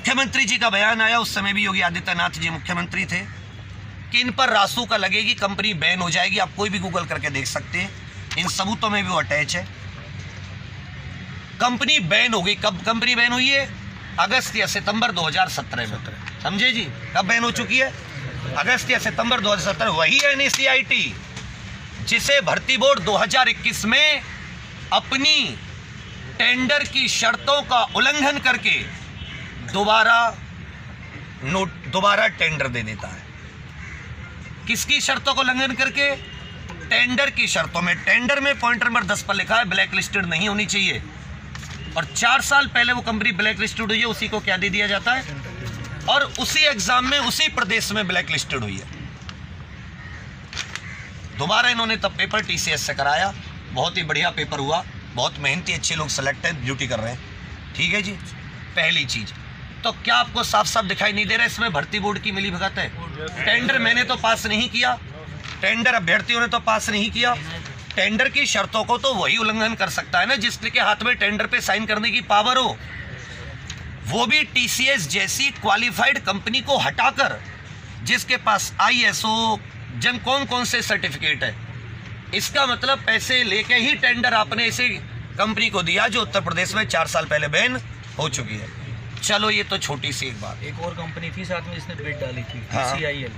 मुख्यमंत्री जी का बयान आया, उस समय भी योगी आदित्यनाथ जी मुख्यमंत्री थे, कि इन पर रासू का लगेगी, कंपनी बैन हो जाएगी। आप कोई भी गूगल करके देख सकते हैं, इन सबूतों में भी वो अटैच है। कंपनी बैन हो गई। कब कंपनी बैन हुई है? अगस्त या सितंबर 2017 में। समझे जी? कब बैन हो चुकी है? अगस्त या सितंबर 2017। वही NACIT जिसे भर्ती बोर्ड 2021 में अपनी टेंडर की शर्तों का उल्लंघन करके दोबारा टेंडर दे देता है। किसकी शर्तों को उल्लंघन करके? टेंडर की शर्तों में। टेंडर में पॉइंट नंबर 10 पर लिखा है ब्लैक लिस्टेड नहीं होनी चाहिए, और 4 साल पहले वो कंपनी ब्लैक लिस्टेड हुई है, उसी को क्या दे दिया जाता है, और उसी एग्जाम में उसी प्रदेश में ब्लैक लिस्टेड हुई है। दोबारा इन्होंने तब पेपर TCS से कराया, बहुत ही बढ़िया पेपर हुआ, बहुत मेहनती अच्छे लोग सेलेक्ट हैं, ड्यूटी कर रहे हैं। ठीक है जी, पहली चीज। तो क्या आपको साफ साफ दिखाई नहीं दे रहा इसमें भर्ती बोर्ड की मिली भगत है? टेंडर मैंने तो पास नहीं किया, टेंडर अभ्यर्थियों ने तो पास नहीं किया। टेंडर की शर्तों को तो वही उल्लंघन कर सकता है ना जिसके हाथ में टेंडर पे साइन करने की पावर हो, वो भी TCS जैसी क्वालिफाइड कंपनी को हटाकर, जिसके पास ISO कौन कौन से सर्टिफिकेट है। इसका मतलब पैसे लेके ही टेंडर आपने इसी कंपनी को दिया जो उत्तर प्रदेश में 4 साल पहले बैन हो चुकी है। चलो ये तो छोटी सी एक बात। एक और कंपनी थी साथ में जिसने बिड डाली थी, हाँ। CIL,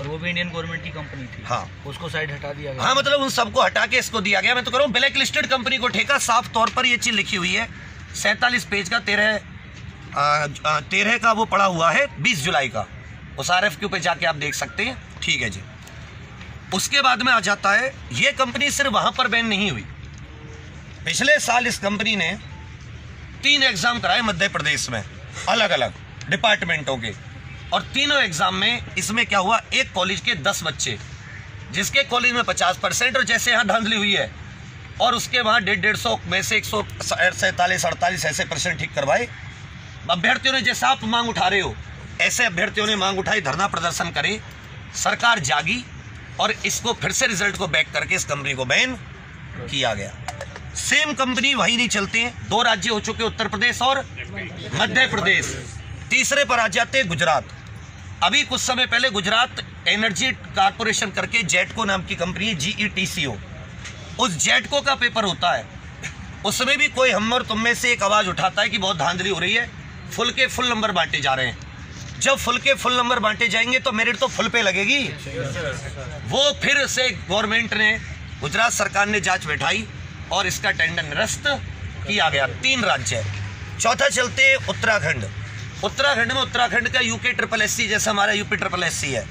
और वो भी इंडियन गवर्नमेंट की कंपनी थी। हाँ, उसको साइड हटा दिया गया। हाँ, मतलब उन सबको हटा के इसको दिया गया। मैं तो कह रहा हूँ ब्लैक लिस्टेड कंपनी को ठेका। साफ तौर पर ये चीज लिखी हुई है, 47 पेज का 13 का वो पड़ा हुआ है, 20 जुलाई का। उस RFQ पे जाके आप देख सकते हैं। ठीक है जी। उसके बाद में आ जाता है, ये कंपनी सिर्फ वहां पर बैन नहीं हुई। पिछले साल इस कंपनी ने 3 एग्जाम कराए मध्य प्रदेश में, अलग अलग डिपार्टमेंटों के, और तीनों एग्जाम में इसमें क्या हुआ, एक कॉलेज के 10 बच्चे, जिसके कॉलेज में 50%, और जैसे यहाँ धांधली हुई है, और उसके वहाँ 150 में से 147-48 ऐसे % ठीक करवाए। अभ्यर्थियों ने, जैसा आप मांग उठा रहे हो, ऐसे अभ्यर्थियों ने मांग उठाई, धरना प्रदर्शन करे, सरकार जागी और इसको फिर से रिजल्ट को बैक करके इस कंपनी को बैन किया गया। सेम कंपनी वही नहीं चलते हैं। 2 राज्य हो चुके, उत्तर प्रदेश और मध्य प्रदेश। तीसरे पर आ जाते हैं गुजरात। अभी कुछ समय पहले गुजरात एनर्जी कारपोरेशन करके जेटको नाम की कंपनी है, GETCO, उस जेटको का पेपर होता है। उसमें भी कोई हम और तुम में से एक आवाज उठाता है कि बहुत धांधली हो रही है, फुल के फुल नंबर बांटे जा रहे हैं। जब फुल के फुल नंबर बांटे जाएंगे तो मेरिट तो फुल पे लगेगी। वो फिर से गवर्नमेंट ने, गुजरात सरकार ने जांच बैठाई और इसका टेंडर निरस्त किया गया। 3 राज्य है। चौथा चलते उत्तराखंड। उत्तराखंड में उत्तराखंड का UKSSC जैसा हमारा UPSSC है,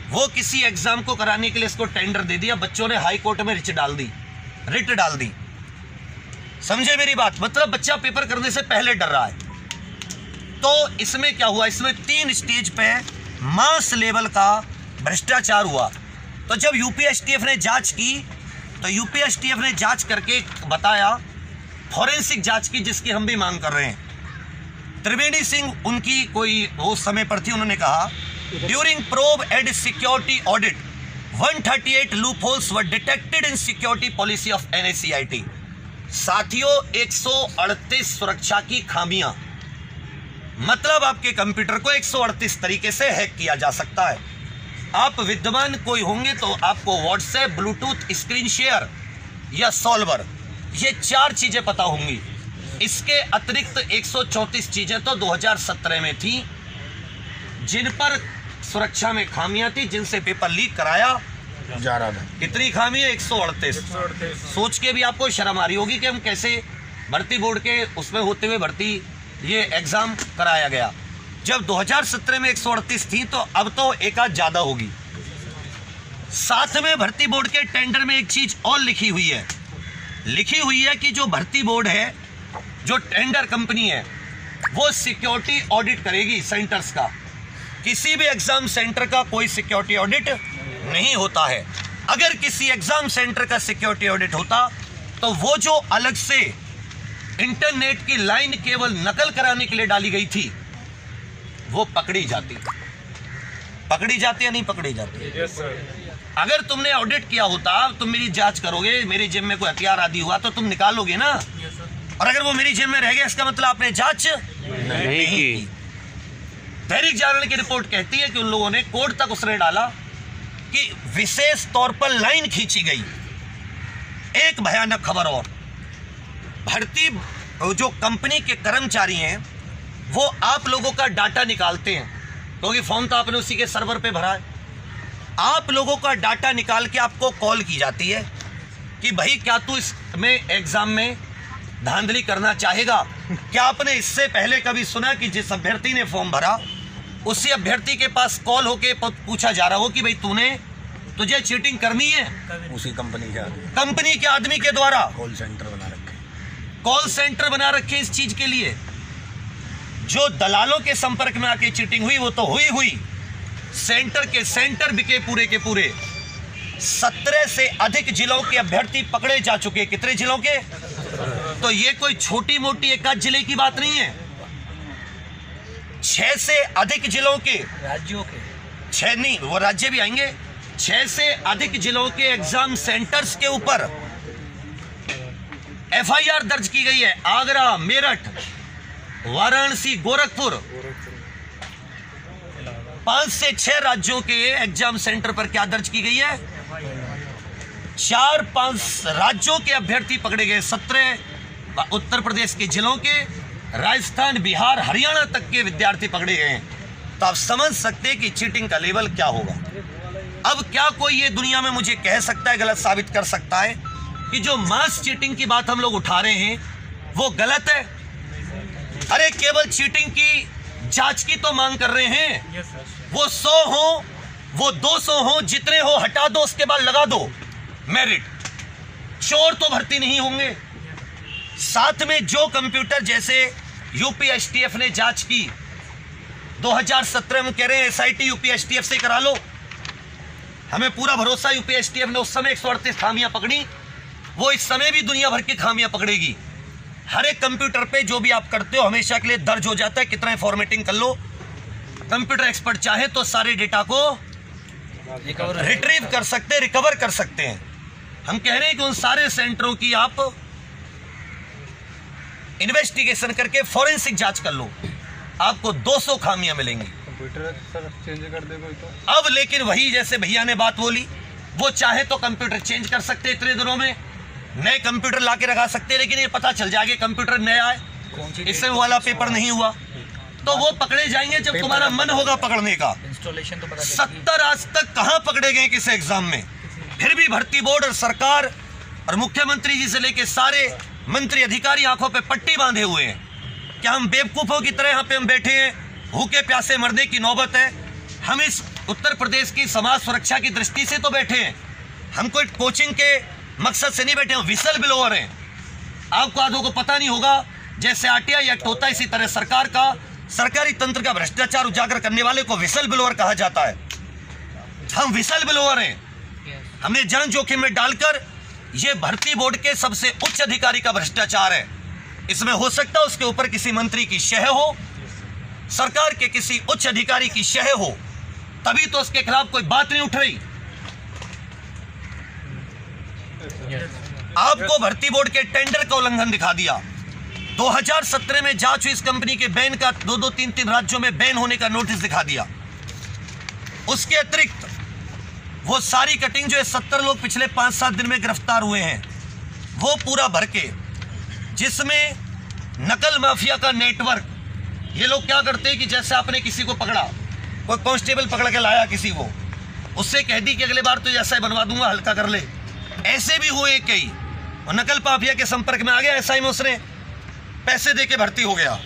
वो किसी एग्जाम को कराने के लिए इसको टेंडर दे दिया। बच्चों ने हाई कोर्ट में रिट डाल दी। समझे मेरी बात? मतलब बच्चा पेपर करने से पहले डर रहा है। तो इसमें क्या हुआ, इसमें 3 स्टेज पे मास लेवल का भ्रष्टाचार हुआ। तो जब UPSTF ने जांच की, तो UPSTF ने जांच करके बताया, फॉरेंसिक जांच की, जिसकी हम भी मांग कर रहे हैं। त्रिवेणी सिंह उनकी कोई वो समय पर थी, उन्होंने कहा during probe and security audit 138 loopholes were detected in security policy of NACIT। साथियों, 138 सुरक्षा की खामियां, मतलब आपके कंप्यूटर को 138 तरीके से हैक किया जा सकता है। आप विद्वान कोई होंगे तो आपको व्हाट्सएप, ब्लूटूथ, स्क्रीन शेयर या सॉल्वर, ये 4 चीजें पता होंगी। इसके अतिरिक्त 134 चीजें तो 2017 में थी, जिन पर सुरक्षा में खामियां थी, जिनसे पेपर लीक कराया जा रहा था। कितनी खामी है? 138। सोच के भी आपको शर्म आ रही होगी कि हम कैसे भर्ती बोर्ड के उसमें होते हुए भर्ती ये एग्जाम कराया गया। जब 2017 में 138 थी, तो अब तो एक आध ज्यादा होगी। साथ में भर्ती बोर्ड के टेंडर में एक चीज और लिखी हुई है कि जो भर्ती बोर्ड है, जो टेंडर कंपनी है, वो सिक्योरिटी ऑडिट करेगी सेंटर्स का। किसी भी एग्जाम सेंटर का कोई सिक्योरिटी ऑडिट नहीं होता है। अगर किसी एग्जाम सेंटर का सिक्योरिटी ऑडिट होता तो वो जो अलग से इंटरनेट की लाइन केवल नकल कराने के लिए डाली गई थी, वो पकड़ी जाती या नहीं पकड़ी जाती? Yes, sir. अगर तुमने ऑडिट किया होता, तुम मेरी जांच करोगे, मेरी जेब में कोई हथियार आदि हुआ तो तुम निकालोगे ना। और अगर वो मेरी जेब में रह गया, इसका मतलब आपने जांच नहीं की। दैनिक जागरण की रिपोर्ट कहती है कि उन लोगों ने कोर्ट तक उसने डाला कि विशेष तौर पर लाइन खींची गई। एक भयानक खबर और, भर्ती जो कंपनी के कर्मचारी हैं वो आप लोगों का डाटा निकालते हैं, क्योंकि फॉर्म तो आपने उसी के सर्वर पे भरा है। आप लोगों का डाटा निकाल के आपको कॉल की जाती है कि भाई क्या तू इसमें एग्जाम में धांधली करना चाहेगा। क्या आपने इससे पहले कभी सुना कि जिस अभ्यर्थी ने फॉर्म भरा उसी अभ्यर्थी के पास कॉल होके पूछा जा रहा हो कि भाई तुझे चीटिंग करनी है? उसी कंपनी के आदमी के द्वारा कॉल सेंटर बना रखे इस चीज के लिए। जो दलालों के संपर्क में आके चीटिंग हुई वो तो हुई। सेंटर के सेंटर बिके पूरे के पूरे। 17 से अधिक जिलों के अभ्यर्थी पकड़े जा चुके। कितने जिलों के? तो ये कोई छोटी मोटी एक आध जिले की बात नहीं है। 6 से अधिक जिलों के, राज्यों के 6 नहीं, वो राज्य भी आएंगे। 6 से अधिक जिलों के एग्जाम सेंटर्स के ऊपर FIR दर्ज की गई है। आगरा, मेरठ, वाराणसी, गोरखपुर, 5 से 6 राज्यों के एग्जाम सेंटर पर क्या दर्ज की गई है? 4-5 राज्यों के अभ्यर्थी पकड़े गए। 17 उत्तर प्रदेश के जिलों के, राजस्थान, बिहार, हरियाणा तक के विद्यार्थी पकड़े गए हैं। तो आप समझ सकते हैं कि चीटिंग का लेवल क्या होगा। अब क्या कोई ये दुनिया में मुझे कह सकता है, गलत साबित कर सकता है कि जो मास चीटिंग की बात हम लोग उठा रहे हैं वो गलत है? अरे केवल चीटिंग की जांच की तो मांग कर रहे हैं। वो 100 हो, वो 200 हो, जितने हो हटा दो, उसके बाद लगा दो मेरिट। चोर तो भर्ती नहीं होंगे। साथ में जो कंप्यूटर, जैसे यूपीएसटीएफ ने जांच की 2017 में, कह रहे हैं SIT यूपीएसटीएफ से करा लो। हमें पूरा भरोसा, यूपीएसटीएफ ने उस समय 138 खामियां पकड़ी, वो इस समय भी दुनिया भर की खामियां पकड़ेगी। हर एक कंप्यूटर पे जो भी आप करते हो हमेशा के लिए दर्ज हो जाता है, कितना फॉर्मेटिंग कर लो। कंप्यूटर एक्सपर्ट चाहे तो सारे डेटा को रिट्रीव कर सकते हैं, रिकवर कर सकते हैं। हम कह रहे हैं कि उन सारे सेंटरों की आप इन्वेस्टिगेशन करके फॉरेंसिक जांच कर लो, आपको 200 खामियां मिलेंगी। कंप्यूटर सर चेंज कर दे कोई तो। अब लेकिन वही जैसे भैया ने बात बोली, वो चाहे तो कंप्यूटर चेंज कर सकते, इतने दिनों में नए कंप्यूटर लाके रखा सकते, लेकिन ये पता चल जाएगा कंप्यूटर नया है, इससे वाला पेपर नहीं हुआ, तो वो पकड़े जाएंगे जब तुम्हारा मन होगा पकड़ने का। इंस्टॉलेशन तो पता 70 आज तक कहां पकड़े गए किस एग्जाम में? फिर भी भर्ती बोर्ड और सरकार और मुख्यमंत्री जी से लेके सारे मंत्री अधिकारी आंखों पे पट्टी बांधे हुए हैं। क्या हम बेवकूफों की तरह यहाँ पे हम बैठे हैं? भूखे प्यासे मरने की नौबत है। हम इस उत्तर प्रदेश की समाज सुरक्षा की दृष्टि से तो बैठे हैं, हम कोई कोचिंग के मकसद से नहीं बैठे, हम विसल ब्लोअर हैं। आपको आधों को पता नहीं होगा, जैसे RTI एक्ट होता है इसी तरह सरकार का, सरकारी तंत्र का भ्रष्टाचार उजागर करने वाले को विसल ब्लोअर कहा जाता है। हम विसल ब्लोअर हैं। हमने जान जोखिम में डालकर, ये भर्ती बोर्ड के सबसे उच्च अधिकारी का भ्रष्टाचार है। इसमें हो सकता है उसके ऊपर किसी मंत्री की शह हो, सरकार के किसी उच्च अधिकारी की शह हो, तभी तो उसके खिलाफ कोई बात नहीं उठ रही। आपको भर्ती बोर्ड के टेंडर का उल्लंघन दिखा दिया। 2017 में जांच हुई इस कंपनी के बैन का, 2-3 राज्यों में बैन होने का नोटिस दिखा दिया। उसके अतिरिक्त वो सारी कटिंग जो है 70 लोग पिछले 5-7 दिन में गिरफ्तार हुए हैं, वो पूरा भर के, जिसमें नकल माफिया का नेटवर्क। ये लोग क्या करते हैं कि जैसे आपने किसी को पकड़ा, कोई कांस्टेबल पकड़ के लाया किसी को, उससे कह दी कि अगले बार तो ऐसा ही बनवा दूंगा, हल्का कर ले। ऐसे भी हुए कई, और नकल माफिया के संपर्क में आ गया, ऐसा ही में उसने पैसे दे के भर्ती हो गया।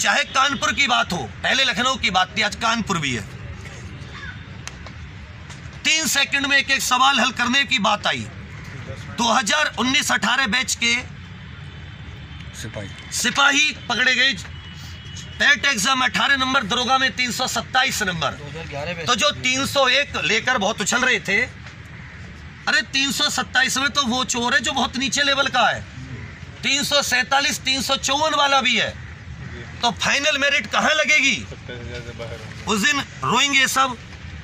चाहे कानपुर की बात हो, पहले लखनऊ की बात थी, आज कानपुर भी है। 3 सेकंड में एक सवाल हल करने की बात आई। 2019-18 बैच के सिपाही पकड़े गए। टेट एग्जाम 18 नंबर, दरोगा में 327 नंबर। तो जो 301 लेकर बहुत उछल रहे थे, अरे 327 में तो वो चोर है जो बहुत नीचे लेवल का है। 347, 354 वाला भी है। तो फाइनल मेरिट कहां लगेगी? उस दिन रोएंगे सब,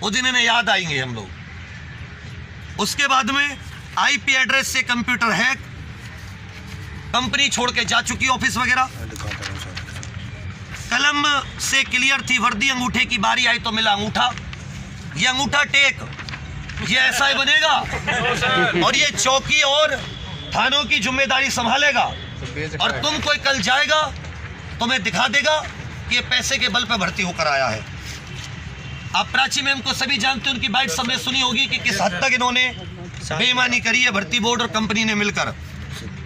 उस दिन इन्हें याद आएंगे हम लोग। उसके बाद में IP एड्रेस से कंप्यूटर हैक, कंपनी छोड़ के जा चुकी ऑफिस वगैरह। कलम से क्लियर थी वर्दी, अंगूठे की बारी आई तो मिला अंगूठा। ये अंगूठा टेक, ये ऐसा ही बनेगा और ये चौकी और थानों की जिम्मेदारी संभालेगा। और तुम कोई कल जाएगा तुम्हें दिखा देगा कि ये पैसे के बल पे भर्ती होकर आया है। आप प्राची मैम को सभी जानते हैं, उनकी बाइट सबने सुनी होगी कि किस हद तक इन्होंने बेईमानी करी है भर्ती बोर्ड और कंपनी ने मिलकर।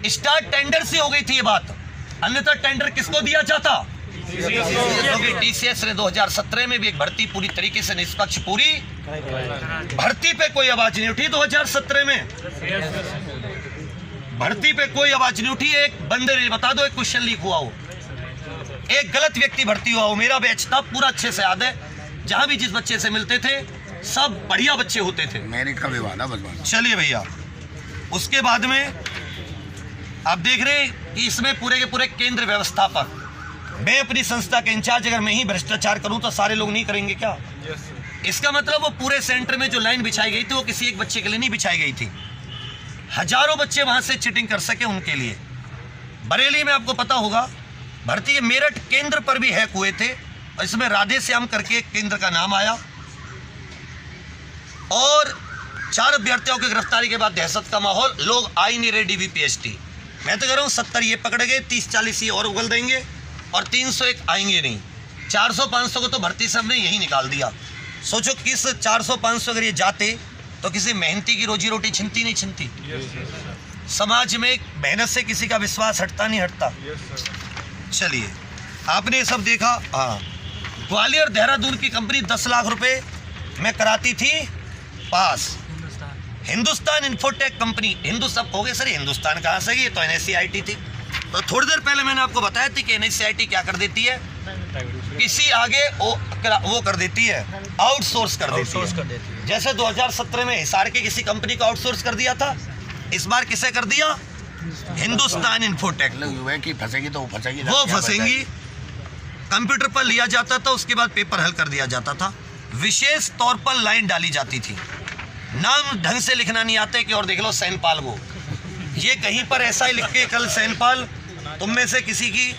स्टार्ट टेंडर से हो गई थी ये बात, अन्यथा टेंडर किसको दिया जाता? क्योंकि टीसीएस ने 2017 में भी एक भर्ती पूरी तरीके से निष्पक्ष पूरी, भर्ती पे कोई आवाज नहीं उठी। 2017 में भर्ती पे कोई आवाज नहीं उठी। एक बंदे ने बता दो एक क्वेश्चन लीक हुआ हो, एक गलत व्यक्ति भर्ती हुआ हो। मेरा बैच था, पूरा अच्छे से याद है, जहां भी जिस बच्चे से मिलते थे सब बढ़िया बच्चे होते थे। मैंने कभी वादा चलिए भैया, उसके बाद में आप देख रहे हैं कि इसमें पूरे के पूरे केंद्र व्यवस्थापक, मैं अपनी संस्था के इंचार्ज, अगर मैं ही भ्रष्टाचार करूं तो सारे लोग नहीं करेंगे क्या? इसका मतलब वो पूरे सेंटर में जो लाइन बिछाई गई थी वो किसी एक बच्चे के लिए नहीं बिछाई गई थी, हजारों बच्चे वहां से चीटिंग कर सके उनके लिए। बरेली में आपको पता होगा भर्ती, मेरठ केंद्र पर भी हैक हुए थे, इसमें राधे श्याम करके केंद्र का नाम आया और 4 अभ्यर्थियों की गिरफ्तारी के बाद दहशत का माहौल, लोग आ ही नहीं रहे डीवीपीएसटी। मैं तो कह रहा हूँ 70 ये पकड़े गए, 30-40 ये और उगल देंगे और 301 आएंगे नहीं। 400-500 को तो भर्ती से हमने यही निकाल दिया। सोचो किस 400-500 अगर ये जाते तो किसी मेहनती की रोजी रोटी छिनती नहीं छिनती? समाज में मेहनत से किसी का विश्वास हटता नहीं हटता। चलिए, आपने सब देखा। हाँ, ग्वालियर देहरादून की कंपनी 10 लाख रुपए में कराती थी पास। हिंदुस्तान इन्फोटेक कंपनी, हिंदुस्तान हो गए सर, हिंदुस्तान कहाँ से? ये तो एनएससीआईटी थी। तो थोड़ी देर पहले मैंने आपको बताया थी कि एनएससीआईटी क्या कर देती है, किसी आगे वो कर देती है, आउटसोर्स कर देती है। जैसे 2017 में हिसार के किसी कंपनी को आउटसोर्स कर दिया था, इस बार किसे कर दिया? हिंदुस्तान इन्फोटेक। फंसेगी तो फंसेगी, वो फंसेंगी। कंप्यूटर पर लिया जाता था, उसके बाद पेपर हल कर दिया जाता था। विशेष तौर पर लाइन डाली जाती थी, नाम ढंग से लिखना नहीं आते कि और देख लो सैनपाल वो, ये कहीं पर ऐसा ही लिख के कल सैनपाल तुम में से किसी की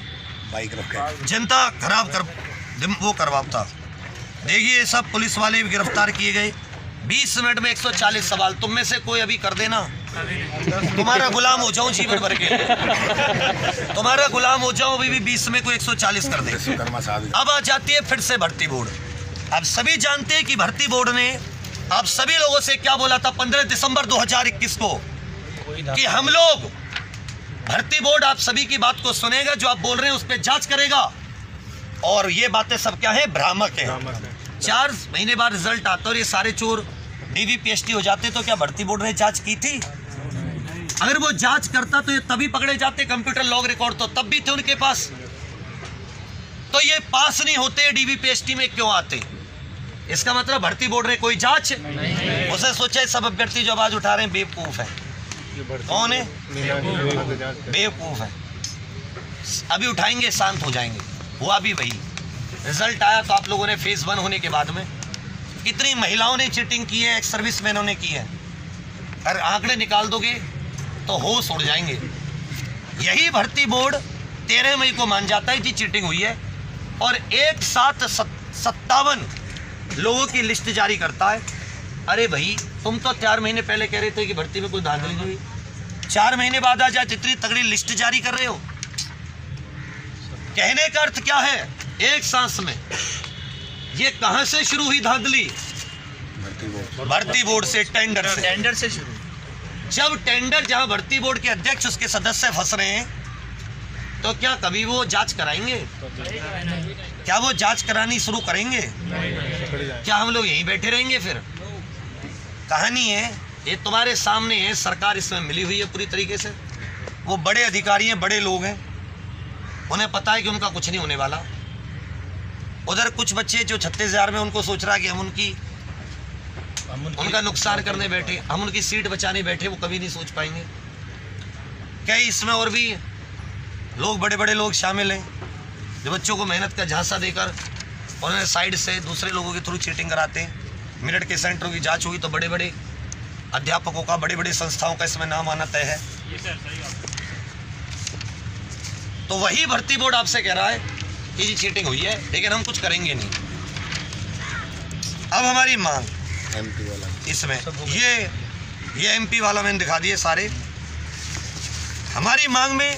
बाइक रख जनता खराब कर वो करवाता। देखिए सब पुलिस वाले भी गिरफ्तार किए गए। 20 मिनट में 140 सवाल, तुम में से कोई अभी कर देना, तुम्हारा गुलाम हो जाऊं जीवन भर के लिए, तुम्हारा गुलाम हो जाऊं। अभी भी 20 में कोई 140 कर दे। अब आ जाती है फिर से भर्ती बोर्ड। अब सभी जानते हैं कि भर्ती बोर्ड ने आप सभी लोगों से क्या बोला था 15 दिसंबर 2021 को कि हम लोग, भर्ती बोर्ड आप सभी की बात को सुनेगा, जो आप बोल रहे हैं उस पर जांच करेगा। और ये बातें सब क्या है? भ्रामक है। 4 महीने बाद रिजल्ट आता और ये सारे चोर डीवीपीएसटी हो जाते तो क्या भर्ती बोर्ड ने जांच की थी? अगर वो जांच करता तो ये तभी पकड़े जाते, कंप्यूटर लॉग रिकॉर्ड तो तब भी थे उनके पास। तो ये पास नहीं होते, डीवीपीएसटी में क्यों आते? इसका मतलब भर्ती बोर्ड ने कोई जांच नहीं। उसे सोचा सब अभ्यर्थी जो आवाज उठा रहे हैं बेवकूफ है। कौन है? बेवकूफ है। अभी उठाएंगे, शांत हो जाएंगे। हुआ भी वही। रिजल्ट आया तो आप लोगों ने फेज 1 होने के बाद में कितनी महिलाओं ने चीटिंग की है, एक्स सर्विसमैनों ने की है। अगर आंकड़े निकाल दोगे तो होश उड़ जाएंगे। यही भर्ती बोर्ड 13 मई को मान जाता है कि चीटिंग हुई है और एक साथ 57 लोगों की लिस्ट जारी करता है। अरे भाई, तुम तो 4 महीने पहले कह रहे थे कि भर्ती में कोई धांधली नहीं हुई, 4 महीने बाद आज इतनी तगड़ी लिस्ट जारी कर रहे हो। कहने का अर्थ क्या है? एक सांस में ये कहां से शुरू हुई धांधली? भर्ती बोर्ड से, टेंडर से शुरू। जब टेंडर, जहां भर्ती बोर्ड के अध्यक्ष उसके सदस्य फंस रहे हैं, तो क्या कभी वो जांच कराएंगे? क्या वो जांच करानी शुरू करेंगे? क्या हम लोग यहीं बैठे रहेंगे? फिर कहानी है ये तुम्हारे सामने है। सरकार इसमें मिली हुई है पूरी तरीके से। वो बड़े अधिकारी हैं, बड़े लोग हैं, उन्हें पता है कि उनका कुछ नहीं होने वाला। उधर कुछ बच्चे जो 36,000 में, उनको सोच रहा है कि हम उनका नुकसान करने बैठे, हम उनकी सीट बचाने बैठे, वो कभी नहीं सोच पाएंगे। क्या इसमें और भी लोग, बड़े बड़े लोग शामिल हैं जो बच्चों को मेहनत का झांसा देकर उन्होंने साइड से दूसरे लोगों के थ्रू चीटिंग कराते हैं। मेरठ के सेंटरों की जांच होगी तो बड़े बड़े अध्यापकों का, बड़े बड़े संस्थाओं का इसमें नाम आना तय है। तो वही भर्ती बोर्ड आपसे कह रहा है कि जी चीटिंग हुई है, लेकिन हम कुछ करेंगे नहीं। अब हमारी मांग MP वाला इसमें ये MP वाला मैंने दिखा दिए सारे। हमारी मांग में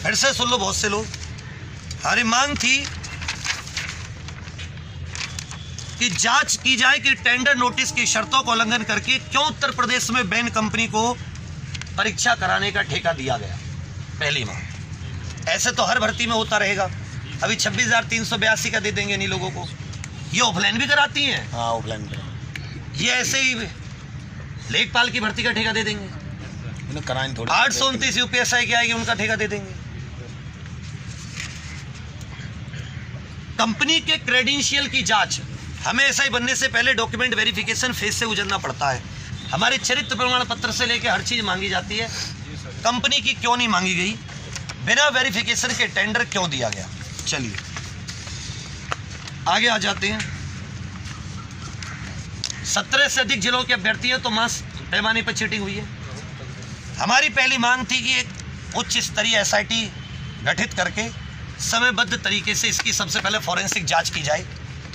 फिर से सुन लो बहुत से लोग, हमारी मांग थी कि जांच की जाए कि टेंडर नोटिस की शर्तों का उल्लंघन करके क्यों उत्तर प्रदेश में बैन कंपनी को परीक्षा कराने का ठेका दिया गया। पहली मांग। ऐसे तो हर भर्ती में होता रहेगा। अभी 26,382 का दे देंगे नहीं लोगों को, ये ऑफलाइन भी कराती हैं। हाँ ऑफलाइन में ये ऐसे ही लेखपाल की भर्ती का ठेका दे देंगे। इन्हें कराएं थोड़ी। 829 UPSI की आएगी, उनका ठेका दे देंगे। कंपनी के क्रेडेंशियल की जांच हमें ऐसा ही बनने से पहले डॉक्यूमेंट वेरिफिकेशन फेज से गुजरना पड़ता है। हमारे चरित्र प्रमाण पत्र से लेकर हर चीज मांगी जाती है। कंपनी की क्यों नहीं मांगी गई, बिना वेरिफिकेशन के टेंडर क्यों दिया गया। चलिए आगे आ जाते हैं। 17 से अधिक जिलों के अभ्यर्थी हैं तो मास पैमाने पर चीटिंग हुई है। हमारी पहली मांग थी कि एक उच्च स्तरीय SIT गठित करके समयबद्ध तरीके से इसकी सबसे पहले फॉरेंसिक जांच की जाए।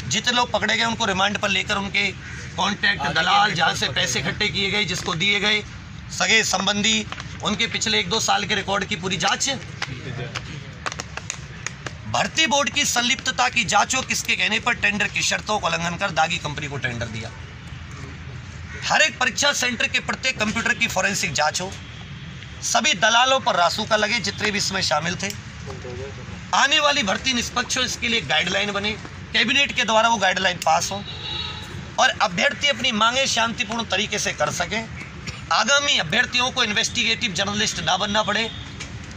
जितने लोग पकड़े गए उनको रिमांड पर लेकर उनके कॉन्टैक्ट, दलाल, जहां से पैसे इकट्ठे किए गए, जिसको दिए गए, सगे संबंधी, उनके पिछले 1-2 साल के रिकॉर्ड की पूरी जांच। भर्ती बोर्ड की संलिप्तता की जांच हो, किसके कहने पर टेंडर की शर्तों का उल्लंघन कर दागी कंपनी को टेंडर दिया। हर एक परीक्षा सेंटर के प्रत्येक कंप्यूटर की फॉरेंसिक जांच हो। सभी दलालों पर रासूका लगे जितने भी इसमें शामिल थे। आने वाली भर्ती निष्पक्ष हो, इसके लिए गाइडलाइन बने, कैबिनेट के द्वारा वो गाइडलाइन पास हो और अभ्यर्थी अपनी मांगे शांतिपूर्ण तरीके से कर सके। आगामी अभ्यर्थियों को इन्वेस्टिगेटिव जर्नलिस्ट ना बनना पड़े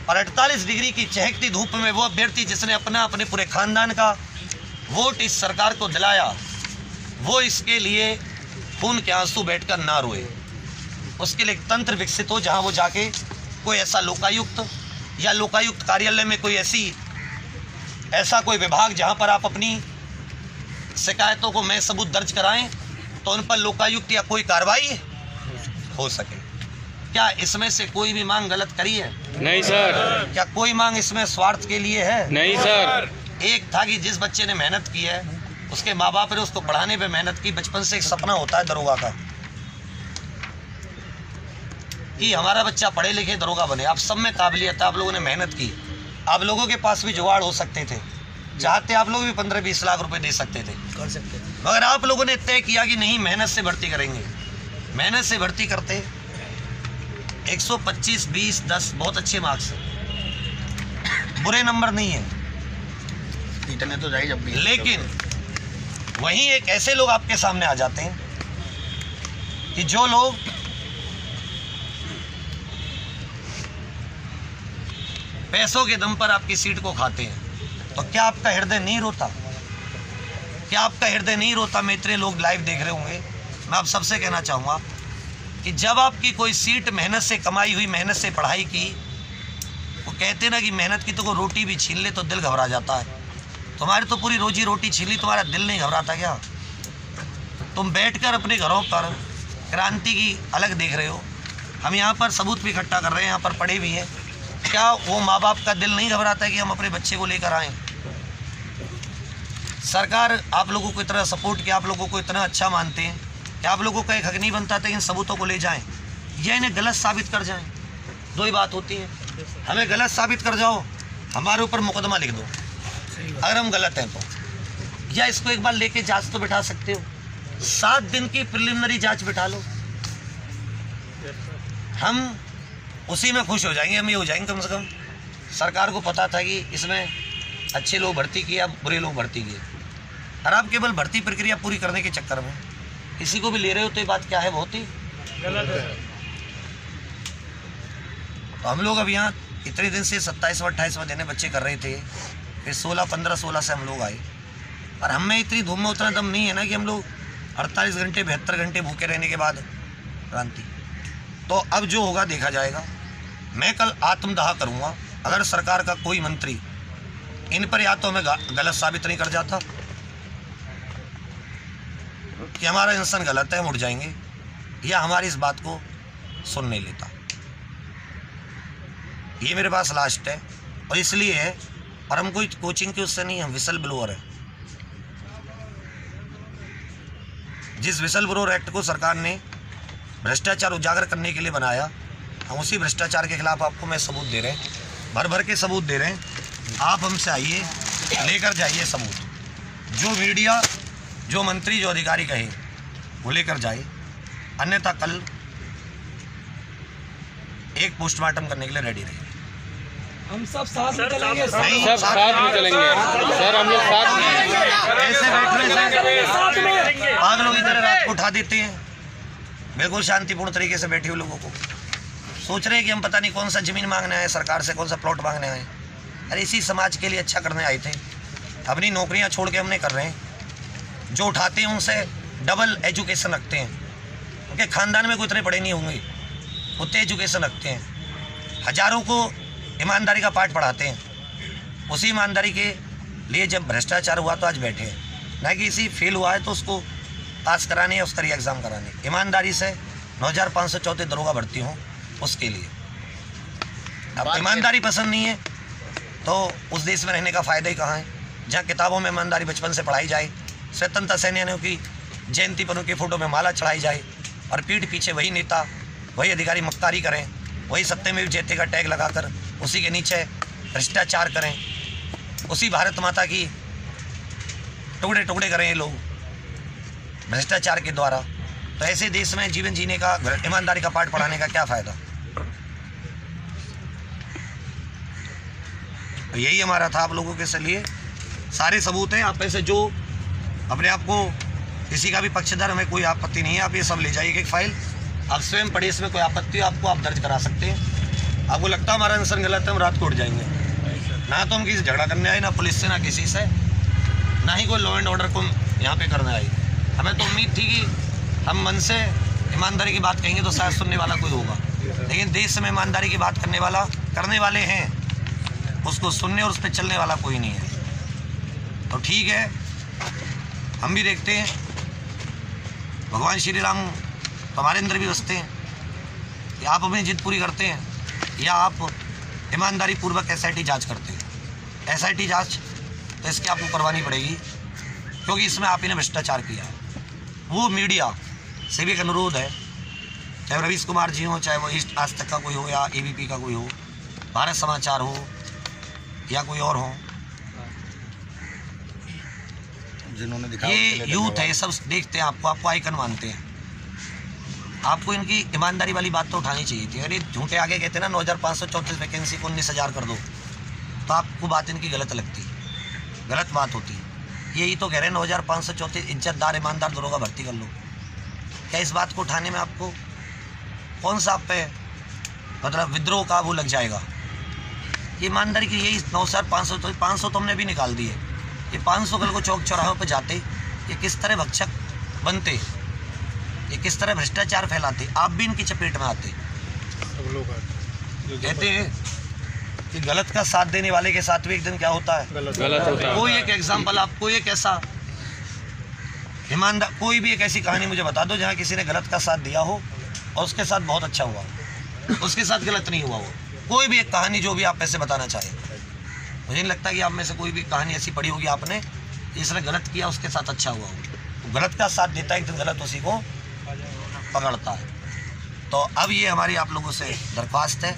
और 48 डिग्री की चहकती धूप में वो अभ्यर्थी जिसने अपने पूरे खानदान का वोट इस सरकार को दिलाया, वो इसके लिए खून के आंसू बैठकर ना रोए। उसके लिए एक तंत्र विकसित हो जहां वो जाके कोई ऐसा लोकायुक्त या लोकायुक्त कार्यालय में कोई ऐसा कोई विभाग जहां पर आप अपनी शिकायतों को मैं सबूत दर्ज कराएं तो उन पर लोकायुक्त या कोई कार्रवाई हो सके। क्या इसमें से कोई भी मांग गलत करी है? नहीं सर। क्या कोई मांग इसमें स्वार्थ के लिए है? नहीं सर। एक था कि जिस बच्चे ने मेहनत की है, उसके माँ बाप ने उसको पढ़ाने पे मेहनत की। बचपन से एक सपना होता है दरोगा का कि हमारा बच्चा पढ़े लिखे दरोगा बने। आप सब में काबिलियत है, आप लोगों ने मेहनत की, आप लोगों के पास भी जुगाड़ हो सकते थे, चाहते आप लोग भी 15-20 लाख रुपए दे सकते थे, कर सकते थे। मगर आप लोगों ने तय किया कि नहीं, मेहनत से भर्ती करेंगे। मेहनत से भर्ती करते 125, 20, 10 बहुत अच्छे मार्क्स, बुरे नंबर नहीं है, इतने तो जाए जब भी। लेकिन वहीं एक ऐसे लोग आपके सामने आ जाते हैं कि जो लोग पैसों के दम पर आपकी सीट को खाते हैं। तो क्या आपका हृदय नहीं रोता? क्या आपका हृदय नहीं रोता? मैं इतने लोग लाइव देख रहे होंगे, मैं आप सबसे कहना चाहूँगा कि जब आपकी कोई सीट मेहनत से कमाई हुई, मेहनत से पढ़ाई की, वो कहते ना कि मेहनत की तो कोई रोटी भी छीन ले तो दिल घबरा जाता है। तुम्हारी तो पूरी रोजी रोटी छीन ली, तुम्हारा दिल नहीं घबराता क्या? तुम बैठकर अपने घरों पर क्रांति की अलग देख रहे हो, हम यहाँ पर सबूत भी इकट्ठा कर रहे हैं, यहाँ पर पढ़े भी हैं। क्या वो माँ बाप का दिल नहीं घबराता है कि हम अपने बच्चे को लेकर आएँ? सरकार आप लोगों को इतना सपोर्ट किया, आप लोगों को इतना अच्छा मानते हैं कि आप लोगों का एक हक नहीं बनता था इन सबूतों को ले जाएं या इन्हें गलत साबित कर जाएं। दो ही बात होती है, हमें गलत साबित कर जाओ, हमारे ऊपर मुकदमा लिख दो अगर हम गलत हैं तो, या इसको एक बार लेके जांच तो बिठा सकते हो। 7 दिन की प्रिलिमिनरी जांच बिठा लो, हम उसी में खुश हो जाएंगे। हम ये हो जाएंगे कम से कम सरकार को पता था कि इसमें अच्छे लोग भर्ती किए, बुरे लोग भर्ती किए। और आप केवल भर्ती प्रक्रिया पूरी करने के चक्कर में किसी को भी ले रहे हो तो ये बात क्या है, बहुत ही गलत है। तो हम लोग अब यहाँ इतने दिन से 27वां 28वां दिन बच्चे कर रहे थे, फिर 16, 15, 16 से हम लोग आए। और हम में इतनी धूम में उतना दम नहीं है ना कि हम लोग 48 घंटे 72 घंटे भूखे रहने के बाद क्रांति। तो अब जो होगा देखा जाएगा। मैं कल आत्मदाह करूँगा अगर सरकार का कोई मंत्री इन पर या तो हमें गलत साबित नहीं कर जाता कि हमारा इंसान गलत है, हम उठ जाएंगे, या हमारी इस बात को सुन नहीं लेता। ये मेरे पास लास्ट है और इसलिए है और हम कोई कोचिंग के उससे नहीं, हम विसल ब्लोअर है। जिस विसल ब्लोअर एक्ट को सरकार ने भ्रष्टाचार उजागर करने के लिए बनाया, हम उसी भ्रष्टाचार के खिलाफ आपको मैं सबूत दे रहे हैं, भर भर के सबूत दे रहे हैं। आप हमसे आइए, लेकर जाइए सबूत। जो मीडिया, जो मंत्री, जो अधिकारी कहे वो लेकर जाए, अन्यथा कल एक पोस्टमार्टम करने के लिए रेडी रहिए। हम सब साथ में चलेंगे। नहीं, सब साथ में चलेंगे सर, हम लोग साथ में। ऐसे बैठे पागलों की तरह रात को उठा देते हैं, बिल्कुल शांतिपूर्ण तरीके से बैठे हुए लोगों को। सोच रहे हैं कि हम पता नहीं कौन सा जमीन मांगने आए सरकार से, कौन सा प्लॉट मांगने आए। अरे इसी समाज के लिए अच्छा करने आए थे। अपनी नौकरियां छोड़ के हमने कर रहे हैं। जो उठाते हैं उनसे डबल एजुकेशन रखते हैं, उनके खानदान में कोई इतने पढ़े नहीं होंगे, उतने एजुकेशन रखते हैं। हजारों को ईमानदारी का पाठ पढ़ाते हैं। उसी ईमानदारी के लिए जब भ्रष्टाचार हुआ तो आज बैठे हैं, ना कि इसी फेल हुआ है तो उसको पास कराने या उसका री एग्ज़ाम कराने। ईमानदारी से 9534 दरोगा भर्ती हों उसके लिए। अब ईमानदारी पसंद नहीं है तो उस देश में रहने का फ़ायदा ही कहाँ है जहाँ किताबों में ईमानदारी बचपन से पढ़ाई जाए, स्वतंत्रता सेनानियों की जयंती पर उनकी फ़ोटो में माला चढ़ाई जाए और पीठ पीछे वही नेता, वही अधिकारी मक्कारी करें, वही सत्यमेव जयते का टैग लगाकर उसी के नीचे भ्रष्टाचार करें, उसी भारत माता की टुकड़े टुकड़े करें ये लोग भ्रष्टाचार के द्वारा। तो ऐसे देश में जीवन जीने का, ईमानदारी का पाठ पढ़ाने का क्या फ़ायदा। तो यही हमारा था आप लोगों के लिए। सारे सबूत हैं, आप में से जो अपने आप को किसी का भी पक्षधर, हमें कोई आपत्ति नहीं है। आप ये सब ले जाइए एक फाइल, आप स्वयं पढ़िए, इसमें कोई आपत्ति हो आपको, आप दर्ज करा सकते हैं। आपको लगता है हमारा आंसर गलत है, हम रात को उठ जाएंगे। ना तो हम किसी झगड़ा करने आए, ना पुलिस से, ना किसी से, ना ही कोई लॉ एंड ऑर्डर को यहाँ पे करने आए। हमें तो उम्मीद थी कि हम मन से ईमानदारी की बात कहेंगे तो शायद सुनने वाला कोई होगा, लेकिन देश में ईमानदारी की बात करने वाले हैं, उसको सुनने और उस पर चलने वाला कोई नहीं है। तो ठीक है, हम भी देखते हैं भगवान श्री राम हमारे अंदर भी बसते हैं कि आप अपनी जिद पूरी करते हैं या आप ईमानदारी पूर्वक SIT जांच करते हैं। SIT जांच तो इसकी आपको करवानी पड़ेगी, क्योंकि इसमें आप ही ने भ्रष्टाचार किया है। वो मीडिया से भी एक अनुरोध है, चाहे रवीश कुमार जी हो, चाहे वो ईस्ट आज तक का कोई हो, या ABP का कोई हो, भारत समाचार हो, या कोई और हो, जिन्होंने दिखाया ये यूथ है, ये सब देखते हैं आपको आइकन मानते हैं। आपको इनकी ईमानदारी वाली बात तो उठानी चाहिए थी। अरे झूठे आगे कहते हैं ना 9534 वैकेंसी को 19,000 कर दो, तो आपको बात इनकी गलत लगती, गलत बात होती। यही तो कह रहे हैं 9534 इज्जतदार ईमानदार दरोगा भर्ती कर लो। क्या इस बात को उठाने में आपको कौन सा आप पे मतलब विद्रोह का वो लग जाएगा? ईमानदारी की यही 9,500 तो हमने भी निकाल दिए। ये 500 कल को चौक चौराहों पर जाते, ये किस तरह भक्षक बनते, ये किस तरह भ्रष्टाचार फैलाते, आप भी इनकी चपेट में आते। कहते हैं कि गलत का साथ देने वाले के साथ भी एक दिन क्या होता है, गलत होता है। कोई एक एग्जाम्पल आपको, एक ऐसा ईमानदार, कोई भी एक ऐसी कहानी मुझे बता दो जहाँ किसी ने गलत का साथ दिया हो और उसके साथ बहुत अच्छा हुआ, उसके साथ गलत नहीं हुआ हो। कोई भी एक कहानी जो भी आप ऐसे बताना चाहें। मुझे नहीं लगता कि आप में से कोई भी कहानी ऐसी पढ़ी होगी आपने, जिसने गलत किया उसके साथ अच्छा हुआ हो। तो गलत का साथ देता है, एक दिन गलत उसी को पकड़ता है। तो अब ये हमारी आप लोगों से दरख्वास्त है,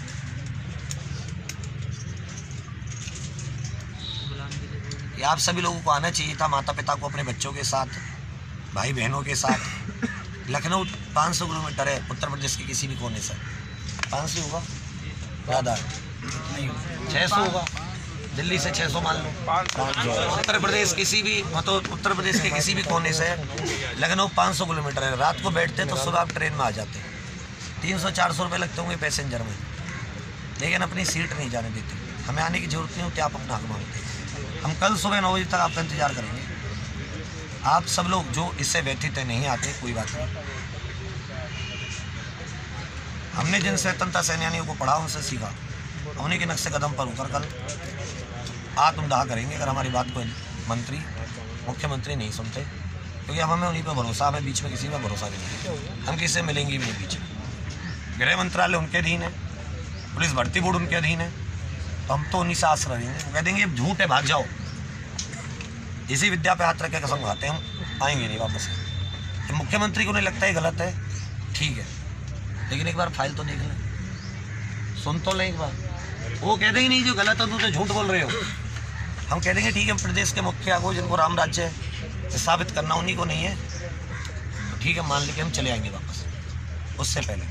कि आप सभी लोगों को आना चाहिए था, माता पिता को अपने बच्चों के साथ, भाई बहनों के साथ। लखनऊ 500 किलोमीटर है उत्तर प्रदेश के किसी भी कोने से। 500 होगा ज़्यादा, 600 होगा, दिल्ली से 600 मान लो। उत्तर प्रदेश किसी भी, मतलब उत्तर प्रदेश के किसी भी कोने से लखनऊ 500 किलोमीटर है। रात को बैठते तो सुबह आप ट्रेन में आ जाते। 300-400 रुपये लगते होंगे पैसेंजर में, लेकिन अपनी सीट नहीं जाने देते। हमें आने की जरूरत नहीं होती, आप अपना हक मांगते। हम कल सुबह 9 बजे तक आपका इंतज़ार करेंगे। आप सब लोग जो इससे व्यथित है नहीं आते, कोई बात नहीं। हमने जिन स्वतंत्रता सेनानियों को पढ़ा उनसे सीखा, उन्हीं के नक्शे कदम पर उतर कर आत्मदाह करेंगे अगर हमारी बात को मंत्री मुख्यमंत्री नहीं सुनते, क्योंकि हमें उन्हीं पर भरोसा, हमें बीच में किसी पर भरोसा नहीं है। हम किसी से मिलेंगे भी नहीं बीच में। गृह मंत्रालय उनके अधीन है, पुलिस भर्ती बोर्ड उनके अधीन है, तो हम तो उन्हीं से आस रहेंगे। वो कह देंगे झूठ है, भाग जाओ। इसी विद्या पे हाथ रख के कसम खाते हैं, हम आएंगे नहीं वापस। तो मुख्यमंत्री को नहीं लगता है गलत है, ठीक है, लेकिन एक बार फाइल तो देख लें, सुन तो लें एक बार। वो कह देंगे नहीं जो गलत है तुम तो झूठ बोल रहे हो। हम कह देंगे ठीक है, प्रदेश के मुखिया को जिनको राम राज्य है साबित करना उन्हीं को नहीं है, तो ठीक है मान लेके हम चले आएंगे वापस। उससे पहले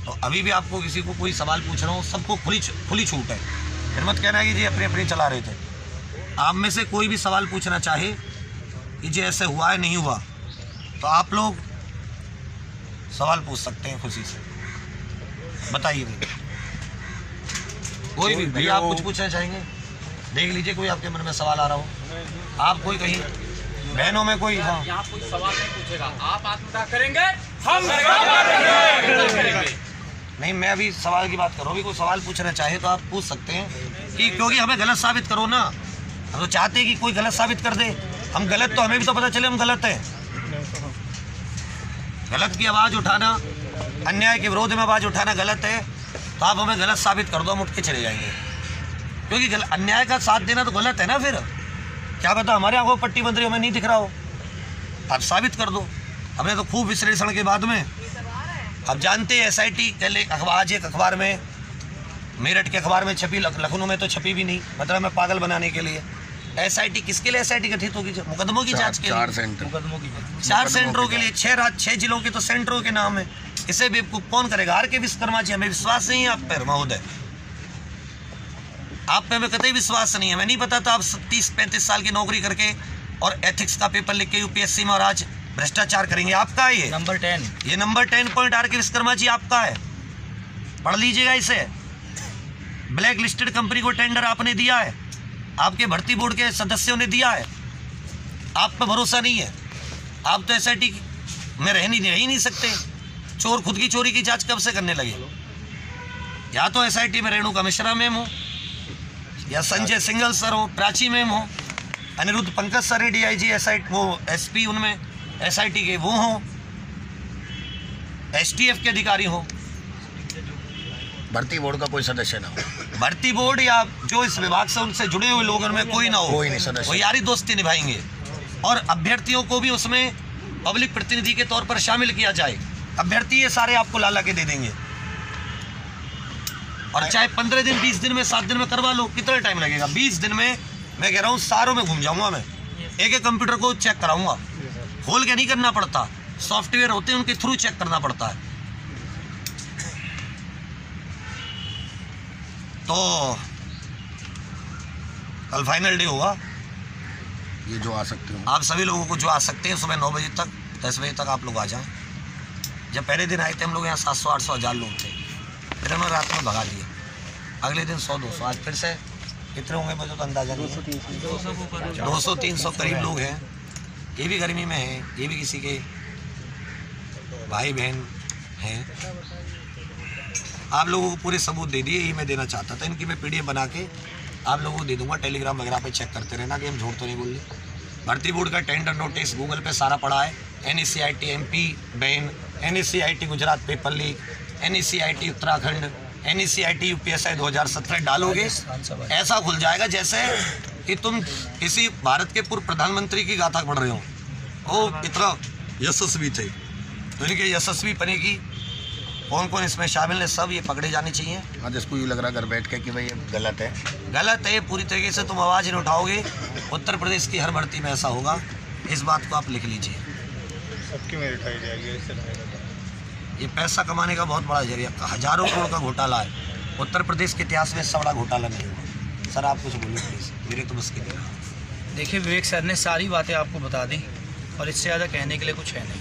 तो अभी भी आपको किसी को कोई सवाल पूछ रहा हूँ, सबको खुली छूट है। फिर मत कहना कि जी अपने अपने चला रहे थे। आप में से कोई भी सवाल पूछना चाहे कि जी ऐसे हुआ है नहीं हुआ, तो आप लोग सवाल पूछ सकते हैं खुशी से, बताइए भैया। कोई भी भैया आप कुछ पूछना चाहेंगे, देख लीजिए कोई आपके मन में सवाल आ रहा हो। आप कोई कहीं बहनों में कोई, हाँ यहाँ कोई सवाल नहीं पूछेगा, आप आत्मदाह करेंगे, हम नहीं, मैं अभी सवाल की बात कर रहा हूँ। कोई सवाल पूछना चाहे तो आप पूछ सकते हैं कि क्योंकि हमें गलत साबित करो ना। हम तो चाहते हैं कि कोई गलत साबित कर दे, हम गलत तो हमें भी तो पता चले हम गलत हैं। गलत की आवाज़ उठाना, अन्याय के विरोध में आवाज़ उठाना गलत है, तो आप हमें गलत साबित कर दो, हम उठ के चले जाएंगे। क्योंकि अन्याय का साथ देना तो गलत है ना। फिर क्या पता हमारे आंखों पट्टी बंद रही हमें नहीं दिख रहा हो, आप साबित कर दो। हमने तो खूब विश्लेषण के बाद में, अब जानते हैं SIT कल आज एक अखबार में, मेरठ के अखबार में छपी, लखनऊ में तो छपी भी नहीं, मतलब मैं पागल बनाने के लिए। SIT किसके लिए SIT गठित होगी? मुकदमों की जांच के लिए, 4 सेंटर, मुकदमों की 4 सेंटरों के लिए, 6 जिलों के तो सेंटरों के नाम है। इसे बेवकूफ कौन करेगा? RK विश्वकर्मा जी, हमें विश्वास नहीं है आप पर महोदय, आप पे हमें कतई विश्वास नहीं है। हमें नहीं पता था आप 30-35 साल की नौकरी करके और एथिक्स का पेपर लिख के UPSC में और आज भ्रष्टाचार करेंगे। आपका है ये नंबर 10, ये number 10 point RK Vishwakarma ji आपका है, पढ़ लीजिएगा इसे। ब्लैक लिस्टेड कंपनी को टेंडर आपने दिया है, आपके भर्ती बोर्ड के सदस्यों ने दिया है, आप पे भरोसा नहीं है। आप तो SIT में रह ही नहीं सकते। चोर खुद की चोरी की जांच कब से करने लगे? या तो SIT में रेणुका मिश्रा मैम हो, या संजय सिंगल सर हो, प्राची मैम हो, अनिरुद्ध पंकज सर है DIG SIT, वो SP उनमें SIT के वो हों, STF के अधिकारी हो, भर्ती बोर्ड का कोई सदस्य ना हो, भर्ती बोर्ड या जो इस विभाग से उनसे जुड़े हुए लोगों में कोई ना हो, कोई नहीं सदस्य, वो यारी दोस्ती निभाएंगे। और अभ्यर्थियों को भी उसमें पब्लिक प्रतिनिधि के तौर पर शामिल किया जाए। अभ्यर्थी ये सारे आपको लाला के दे देंगे, और चाहे 15 दिन, 20 दिन में, 7 दिन में करवा लो, कितना टाइम लगेगा? 20 दिन में मैं कह रहा हूँ सारों में घूम जाऊंगा मैं, एक कंप्यूटर को चेक कराऊंगा, खोल के नहीं करना पड़ता, सॉफ्टवेयर होते हैं उनके थ्रू चेक करना पड़ता है। तो कल फाइनल डे होगा, ये जो आ सकते हो आप सभी लोगों को जो आ सकते हैं सुबह 9 बजे तक, 10 बजे तक आप लोग आ जाएं। जब पहले दिन आए थे हम लोग यहाँ 700-800 लोग थे, फिर उन्होंने रात में भगा दिए। अगले दिन 100-200, आज फिर से कितने होंगे मुझे तो अंदाजा नहीं है, 200-300 करीब लोग हैं। ये भी गर्मी में हैं, ये भी किसी के भाई बहन हैं। आप लोगों को पूरे सबूत दे दिए, यही मैं देना चाहता था। इनकी मैं PDF बना के आप लोगों को दे दूंगा, टेलीग्राम वगैरह पे चेक करते रहना कि हम झूठ तो नहीं बोल रहे। भर्ती बोर्ड का टेंडर नोटिस गूगल पे सारा पड़ा है, NECIT MP ban, NECIT Gujarat paper leak, NECIT Uttarakhand, NECIT UPSI 2017 डालोगे ऐसा खुल जाएगा जैसे कि तुम किसी भारत के पूर्व प्रधानमंत्री की गाथा पढ़ रहे हो। वो इतना यशस्वी थे, तो इनके यशस्वी पने की कौन कौन इसमें शामिल है, सब ये पकड़े जाने चाहिए। आज इसको यूँ लग रहा है घर बैठ के कि भाई ये गलत है, गलत है पूरी तरीके से, तुम आवाज़ नहीं उठाओगे। उत्तर प्रदेश की हर भर्ती में ऐसा होगा, इस बात को आप लिख लीजिए। सबकी मेरिट आई जाएगी, ये पैसा कमाने का बहुत बड़ा जरिया, हजारों करोड़ का घोटाला है। उत्तर प्रदेश के इतिहास में इससे बड़ा घोटाला नहीं हुआ। सर आप कुछ बोलिए प्लीज़, मेरे तो बस की नहीं। देखिए विवेक सर ने सारी बातें आपको बता दी और इससे ज़्यादा कहने के लिए कुछ है नहीं।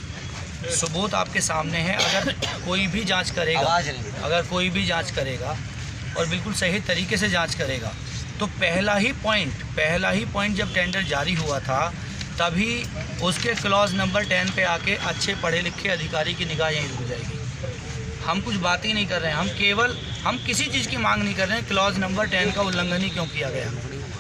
सबूत आपके सामने है। अगर कोई भी जांच करेगा, और बिल्कुल सही तरीके से जांच करेगा, तो पहला ही पॉइंट जब टेंडर जारी हुआ था तभी उसके क्लॉज नंबर 10 पे आके अच्छे पढ़े लिखे अधिकारी की निगाह यहीं रुक जाएगी। हम कुछ बात ही नहीं कर रहे हैं, हम किसी चीज़ की मांग नहीं कर रहे हैं। क्लॉज नंबर 10 का उल्लंघन ही क्यों किया गया,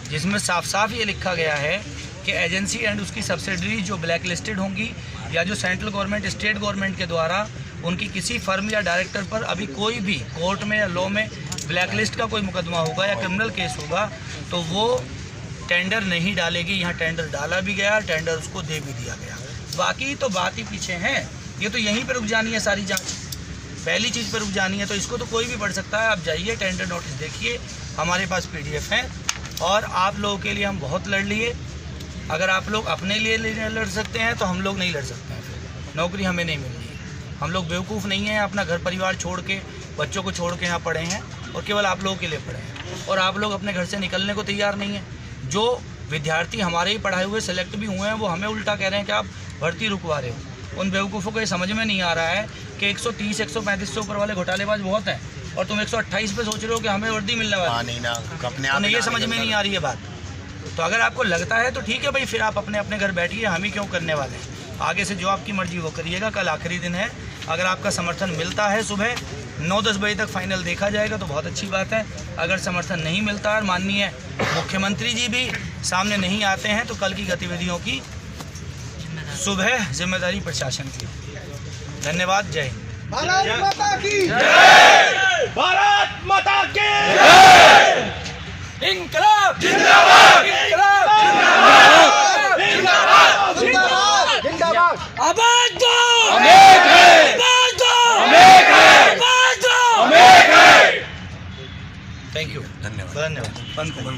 जिसमें साफ साफ ये लिखा गया है कि एजेंसी एंड उसकी सब्सिडरी जो ब्लैक लिस्टेड होंगी या जो सेंट्रल गवर्नमेंट स्टेट गवर्नमेंट के द्वारा उनकी किसी फर्म या डायरेक्टर पर अभी कोई भी कोर्ट में या लॉ में ब्लैकलिस्ट का कोई मुकदमा होगा या क्रिमिनल केस होगा तो वो टेंडर नहीं डालेगी। यहाँ टेंडर डाला भी गया, टेंडर उसको दे भी दिया गया। बाकी तो बात ही पीछे है, ये तो यहीं पे रुक जानी है सारी जांच, पहली चीज़ पे रुक जानी है। तो इसको तो कोई भी पढ़ सकता है। आप जाइए टेंडर नोटिस देखिए, हमारे पास PDF हैं और आप लोगों के लिए हम बहुत लड़ लिए। अगर आप लोग अपने लिए लड़ सकते हैं तो हम लोग नहीं लड़ सकते हैं, फिर नौकरी हमें नहीं मिल रही है। हम लोग बेवकूफ़ नहीं हैं, अपना घर परिवार छोड़ के, बच्चों को छोड़ के यहाँ पढ़े हैं और केवल आप लोगों के लिए पढ़े हैं। और आप लोग अपने घर से निकलने को तैयार नहीं हैं। जो विद्यार्थी हमारे ही पढ़ाए हुए सेलेक्ट भी हुए हैं वो हमें उल्टा कह रहे हैं कि आप भर्ती रुकवा रहे हो। उन बेवकूफ़ों को ये समझ में नहीं आ रहा है कि 130, 135 से ऊपर वाले घोटालेबाज बहुत हैं और तुम 128 पे सोच रहे हो कि हमें वर्दी मिलने वाली है। नहीं ना, अपने आप उन्हें ये समझ में नहीं आ रही है बात। तो अगर आपको लगता है तो ठीक है भाई, फिर आप अपने अपने घर बैठिए, हम ही क्यों करने वाले हैं। आगे से जो आपकी मर्जी वो करिएगा। कल आखिरी दिन है, अगर आपका समर्थन मिलता है सुबह 9-10 बजे तक फाइनल देखा जाएगा तो बहुत अच्छी बात है। अगर समर्थन नहीं मिलता है, माननीय मुख्यमंत्री जी भी सामने नहीं आते हैं, तो कल की गतिविधियों की सुबह जिम्मेदारी प्रशासन की। धन्यवाद। जय हिंद। भारत माता की भारत माता की इंकलाब जिंदाबाद, इंकलाब जिंदाबाद, जिंदाबाद जिंदाबाद। आबाद दो, अमेक है, आबाद दो, अमेक है, आबाद दो, अमेक है। Thank you. धन्यवाद। धन्यवाद। बंद करो।